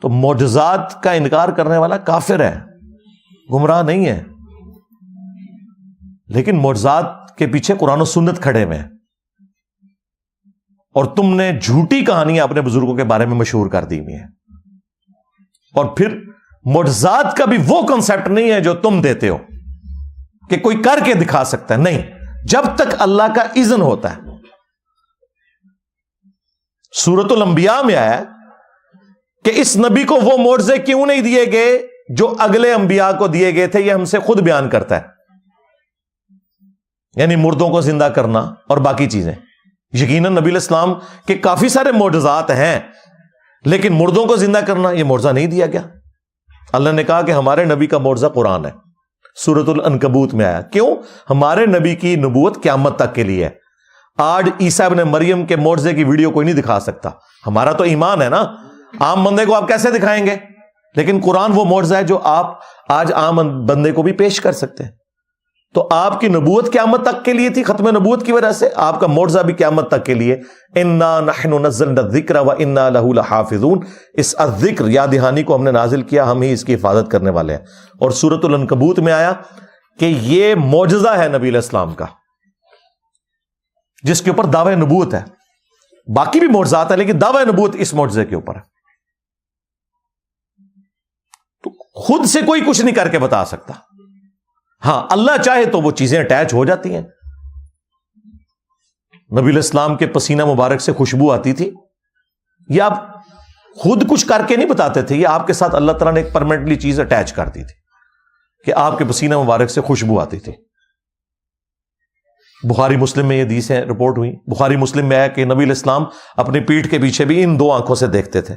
تو معجزات کا انکار کرنے والا کافر ہے، گمراہ نہیں ہے، لیکن معجزات کے پیچھے قرآن و سنت کھڑے ہوئے ہیں، اور تم نے جھوٹی کہانیاں اپنے بزرگوں کے بارے میں مشہور کر دی ہوئی ہیں، اور پھر معجزات کا بھی وہ کنسپٹ نہیں ہے جو تم دیتے ہو کہ کوئی کر کے دکھا سکتا ہے، نہیں، جب تک اللہ کا اذن ہوتا ہے۔ سورۃ الانبیاء میں آیا کہ اس نبی کو وہ معجزے کیوں نہیں دیے گئے جو اگلے انبیاء کو دیے گئے تھے، یہ ہم سے خود بیان کرتا ہے، یعنی مردوں کو زندہ کرنا اور باقی چیزیں۔ یقیناً نبی علیہ السلام کے کافی سارے معجزات ہیں، لیکن مردوں کو زندہ کرنا یہ معجزہ نہیں دیا گیا۔ اللہ نے کہا کہ ہمارے نبی کا معجزہ قرآن ہے، سورۃ العنکبوت میں آیا۔ کیوں؟ ہمارے نبی کی نبوت قیامت تک کے لیے ہے۔ آج عیسیٰ ابن مریم کے معجزے کی ویڈیو کوئی نہیں دکھا سکتا، ہمارا تو ایمان ہے نا، عام بندے کو آپ کیسے دکھائیں گے؟ لیکن قرآن وہ معجزہ ہے جو آپ آج عام بندے کو بھی پیش کر سکتے ہیں۔ تو آپ کی نبوت قیامت تک کے لیے تھی، ختم نبوت کی وجہ سے آپ کا معجزہ بھی قیامت تک کے لیے۔ انا نحن نزلنا الذکر وانا لہ لحافظون، اس الذکر یاد دہانی کو ہم نے نازل کیا، ہم ہی اس کی حفاظت کرنے والے ہیں۔ اور سورۃ العنکبوت میں آیا کہ یہ معجزہ ہے نبی علیہ السلام کا، جس کے اوپر دعوی نبوت ہے۔ باقی بھی معجزات ہیں لیکن دعوی نبوت اس معجزے کے اوپر ہے۔ تو خود سے کوئی کچھ نہیں کر کے بتا سکتا، ہاں اللہ چاہے تو وہ چیزیں اٹیچ ہو جاتی ہیں۔ نبی علیہ السلام کے پسینہ مبارک سے خوشبو آتی تھی، یہ آپ خود کچھ کر کے نہیں بتاتے تھے، یہ آپ کے ساتھ اللہ تعالیٰ نے ایک پرماننٹلی چیز اٹیچ کر دی تھی کہ آپ کے پسینہ مبارک سے خوشبو آتی تھی۔ بخاری مسلم میں یہ حدیثیں رپورٹ ہوئی، بخاری مسلم میں آیا کہ نبی علیہ السلام اپنی پیٹھ کے پیچھے بھی ان دو آنکھوں سے دیکھتے تھے۔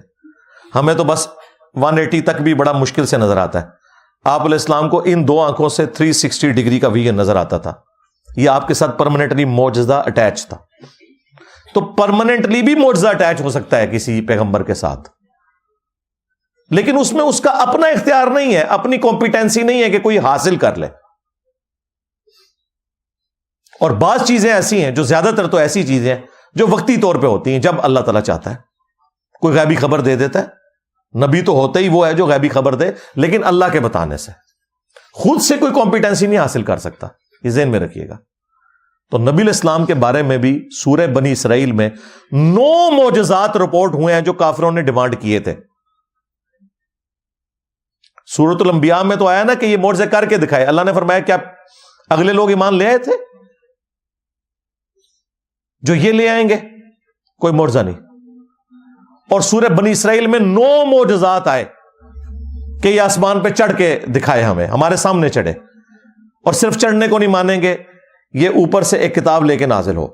ہمیں تو بس 180 تک بھی بڑا مشکل سے نظر آتا ہے، آپ علیہ السلام کو ان دو آنکھوں سے 360 ڈگری کا ویژن نظر آتا تھا۔ یہ آپ کے ساتھ پرماننٹلی معجزہ اٹیچ تھا۔ تو پرماننٹلی بھی معجزہ اٹیچ ہو سکتا ہے کسی پیغمبر کے ساتھ، لیکن اس میں اس کا اپنا اختیار نہیں ہے، اپنی کمپیٹنسی نہیں ہے کہ کوئی حاصل کر لے۔ اور بعض چیزیں ایسی ہیں جو زیادہ تر تو ایسی چیزیں ہیں جو وقتی طور پہ ہوتی ہیں، جب اللہ تعالیٰ چاہتا ہے کوئی غیبی خبر دے دیتا ہے۔ نبی تو ہوتا ہی وہ ہے جو غیبی خبر دے، لیکن اللہ کے بتانے سے، خود سے کوئی کمپیٹنسی نہیں حاصل کر سکتا، یہ ذہن میں رکھیے گا۔ تو نبی علیہ السلام کے بارے میں بھی سورہ بنی اسرائیل میں 9 معجزات رپورٹ ہوئے ہیں جو کافروں نے ڈیمانڈ کیے تھے۔ سورۃ الانبیاء میں تو آیا نا کہ یہ معجزے کر کے دکھائے، اللہ نے فرمایا کیا اگلے لوگ ایمان لے آئے تھے جو یہ لے آئیں گے؟ کوئی معجزہ نہیں۔ اور سورہ بنی اسرائیل میں 9 معجزات آئے کہ یہ آسمان پہ چڑھ کے دکھائے، ہمیں ہمارے سامنے چڑھے، اور صرف چڑھنے کو نہیں مانیں گے، یہ اوپر سے ایک کتاب لے کے نازل ہو،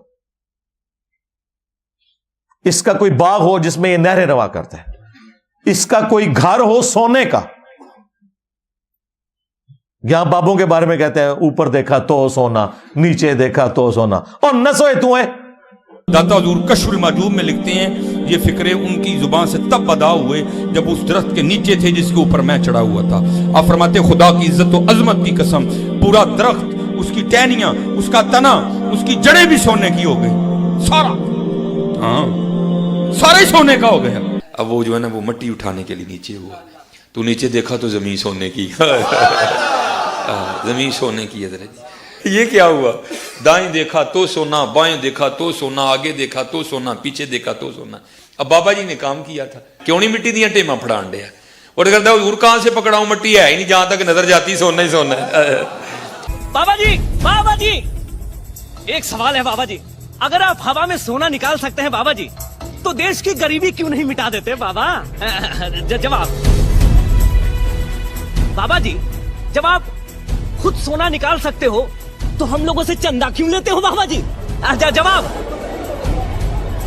اس کا کوئی باغ ہو جس میں یہ نہریں روا کرتا ہے، اس کا کوئی گھر ہو سونے کا۔ یہاں بابوں کے بارے میں کہتے ہیں اوپر دیکھا تو سونا، نیچے دیکھا تو سونا، اور نہ سوئے تو ہے۔ داتا حضور کشف المحجوب میں لکھتے ہیں یہ فکرے ان کی زبان سے تب ادا ہوئے جب اس درخت کے نیچے تھے جس کے اوپر میں چڑھا ہوا تھا۔ آپ فرماتے خدا کی عزت و عظمت کی قسم، پورا درخت، اس کی ٹہنیاں، اس کا تنا، اس کی جڑیں بھی سونے کی ہو گئی، سارا، ہاں سارا ہی سونے کا ہو گیا۔ اب وہ جو ہے نا وہ مٹی اٹھانے کے لیے نیچے ہوا، تو نیچے دیکھا تو زمین سونے کی، زمین سونے کی ہے۔ یہ کیا ہوا؟ دائیں دیکھا تو سونا، بائیں دیکھا تو سونا، آگے دیکھا تو سونا، پیچھے دیکھا تو سونا۔ اب بابا جی نے کام کیا تھا، کیوں نہیں مٹی دیا ٹیما پھڑان دیا، اور کہتا حضور کہاں سے پکڑاؤں، مٹی ہے ہی نہیں، جہاں تک نظر جاتی سونا ہی سونا ہے۔ بابا جی ایک سوال ہے بابا جی، اگر آپ ہوا میں سونا نکال سکتے ہیں بابا جی تو دیش کی غریبی کیوں نہیں مٹا دیتے بابا؟ جواب بابا جی، جب آپ خود سونا نکال سکتے ہو تو ہم لوگوں سے چندہ کیوں لیتے ہو بابا جی؟ جواب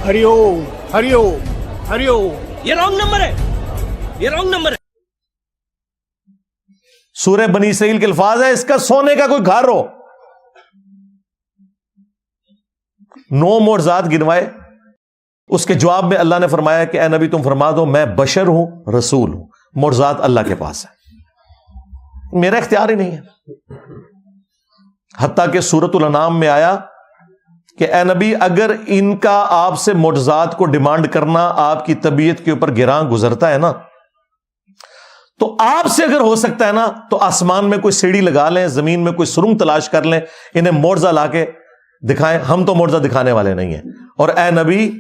ہری اوم ہری اوم ہری اوم۔ یہ رانگ نمبر ہے، یہ رانگ نمبر ہے۔ سورہ بنی اسرائیل کے الفاظ ہے اس کا سونے کا کوئی گھر ہو۔ 9 معجزات گنوائے، اس کے جواب میں اللہ نے فرمایا کہ اے نبی تم فرما دو میں بشر ہوں، رسول ہوں، معجزات اللہ کے پاس ہے، میرا اختیار ہی نہیں ہے۔ حتیٰ کہ سورۃ الانعام میں آیا کہ اے نبی اگر ان کا آپ سے معجزات کو ڈیمانڈ کرنا آپ کی طبیعت کے اوپر گراں گزرتا ہے نا تو آپ سے اگر ہو سکتا ہے نا تو آسمان میں کوئی سیڑھی لگا لیں, زمین میں کوئی سرنگ تلاش کر لیں, انہیں معجزہ لا کے دکھائیں. ہم تو معجزہ دکھانے والے نہیں ہیں. اور اے نبی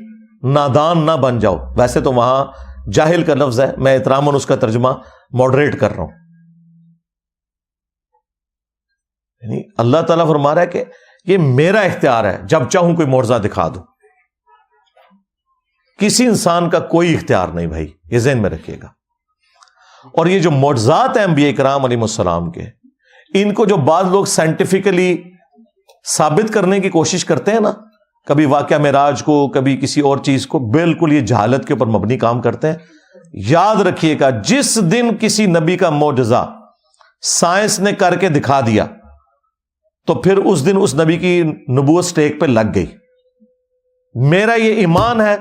نادان نہ بن جاؤ. ویسے تو وہاں جاہل کا لفظ ہے, میں احتراماً اس کا ترجمہ ماڈریٹ کر رہا ہوں. یعنی اللہ تعالیٰ فرما رہا ہے کہ یہ میرا اختیار ہے, جب چاہوں کوئی معجزہ دکھا دوں. کسی انسان کا کوئی اختیار نہیں بھائی, یہ ذہن میں رکھیے گا. اور یہ جو معجزات ہیں انبیاء کرام علیہ السلام کے, ان کو جو بعض لوگ سائنٹیفکلی ثابت کرنے کی کوشش کرتے ہیں نا, کبھی واقعہ معراج کو, کبھی کسی اور چیز کو, بالکل یہ جہالت کے اوپر مبنی کام کرتے ہیں. یاد رکھیے گا, جس دن کسی نبی کا معجزہ سائنس نے کر کے دکھا دیا تو پھر اس دن اس نبی کی نبوت سٹیک پہ لگ گئی. میرا یہ ایمان ہے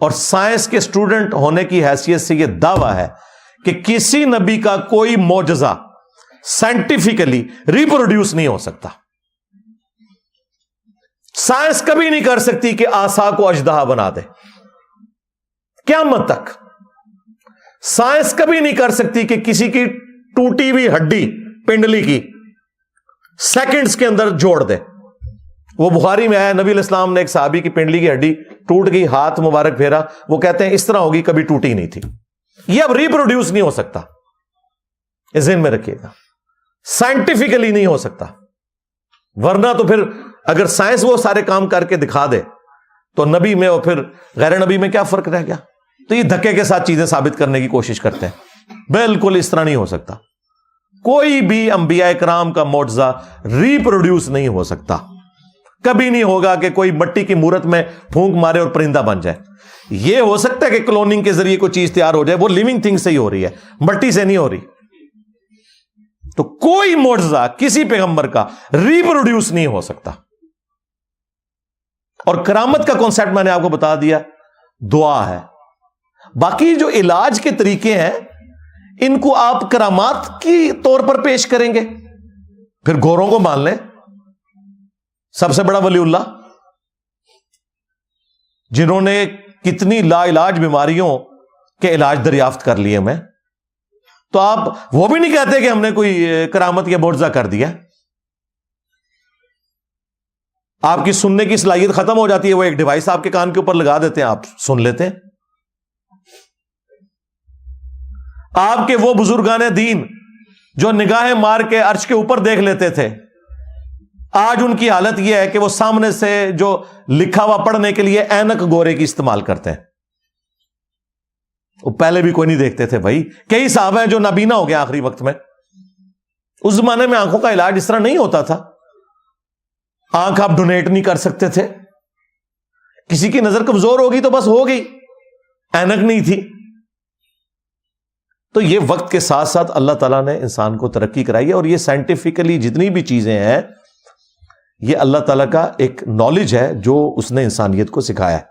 اور سائنس کے اسٹوڈنٹ ہونے کی حیثیت سے یہ دعویٰ ہے کہ کسی نبی کا کوئی معجزہ سائنٹیفکلی ریپروڈیوس نہیں ہو سکتا. سائنس کبھی نہیں کر سکتی کہ عصا کو اژدہا بنا دے. قیامت تک سائنس کبھی نہیں کر سکتی کہ کسی کی ٹوٹی ہوئی ہڈی پنڈلی کی سیکنڈز کے اندر جوڑ دے. وہ بخاری میں آیا, نبی علیہ السلام نے ایک صحابی کی پنڈلی کی ہڈی ٹوٹ گئی, ہاتھ مبارک پھیرا, وہ کہتے ہیں اس طرح ہوگی, کبھی ٹوٹی نہیں تھی. یہ اب ریپروڈیوس نہیں ہو سکتا, یہ ذہن میں رکھیے گا. سائنٹیفکلی نہیں ہو سکتا, ورنہ تو پھر اگر سائنس وہ سارے کام کر کے دکھا دے تو نبی میں اور پھر غیر نبی میں کیا فرق رہ گیا؟ تو یہ دھکے کے ساتھ چیزیں ثابت کرنے کی کوشش کرتے ہیں. بالکل اس طرح نہیں ہو سکتا. کوئی بھی انبیاء کرام کا معجزہ ریپروڈیوس نہیں ہو سکتا. کبھی نہیں ہوگا کہ کوئی مٹی کی مورت میں پھونک مارے اور پرندہ بن جائے. یہ ہو سکتا ہے کہ کلوننگ کے ذریعے کوئی چیز تیار ہو جائے, وہ لیونگ تھنگ سے ہی ہو رہی ہے, مٹی سے نہیں ہو رہی. تو کوئی معجزہ کسی پیغمبر کا ریپروڈیوس نہیں ہو سکتا. اور کرامت کا کانسیپٹ میں نے آپ کو بتا دیا, دعا ہے. باقی جو علاج کے طریقے ہیں ان کو آپ کرامات کی طور پر پیش کریں گے, پھر گوروں کو مان لیں. سب سے بڑا ولی اللہ جنہوں نے کتنی لا علاج بیماریوں کے علاج دریافت کر لیے میں, تو آپ وہ بھی نہیں کہتے کہ ہم نے کوئی کرامت یا معجزہ کر دیا. آپ کی سننے کی صلاحیت ختم ہو جاتی ہے, وہ ایک ڈیوائس آپ کے کان کے اوپر لگا دیتے ہیں, آپ سن لیتے ہیں. آپ کے وہ بزرگان دین جو نگاہیں مار کے عرش کے اوپر دیکھ لیتے تھے, آج ان کی حالت یہ ہے کہ وہ سامنے سے جو لکھا ہوا پڑھنے کے لیے اینک گورے کی استعمال کرتے ہیں. وہ پہلے بھی کوئی نہیں دیکھتے تھے بھائی. کئی صحابہ ہیں جو نابینا ہو گئے آخری وقت میں. اس زمانے میں آنکھوں کا علاج اس طرح نہیں ہوتا تھا. آنکھ آپ ڈونیٹ نہیں کر سکتے تھے. کسی کی نظر کمزور ہوگی تو بس ہو گئی, اینک نہیں تھی. تو یہ وقت کے ساتھ ساتھ اللہ تعالیٰ نے انسان کو ترقی کرائی ہے, اور یہ سائنٹیفکلی جتنی بھی چیزیں ہیں یہ اللہ تعالیٰ کا ایک نالج ہے جو اس نے انسانیت کو سکھایا ہے.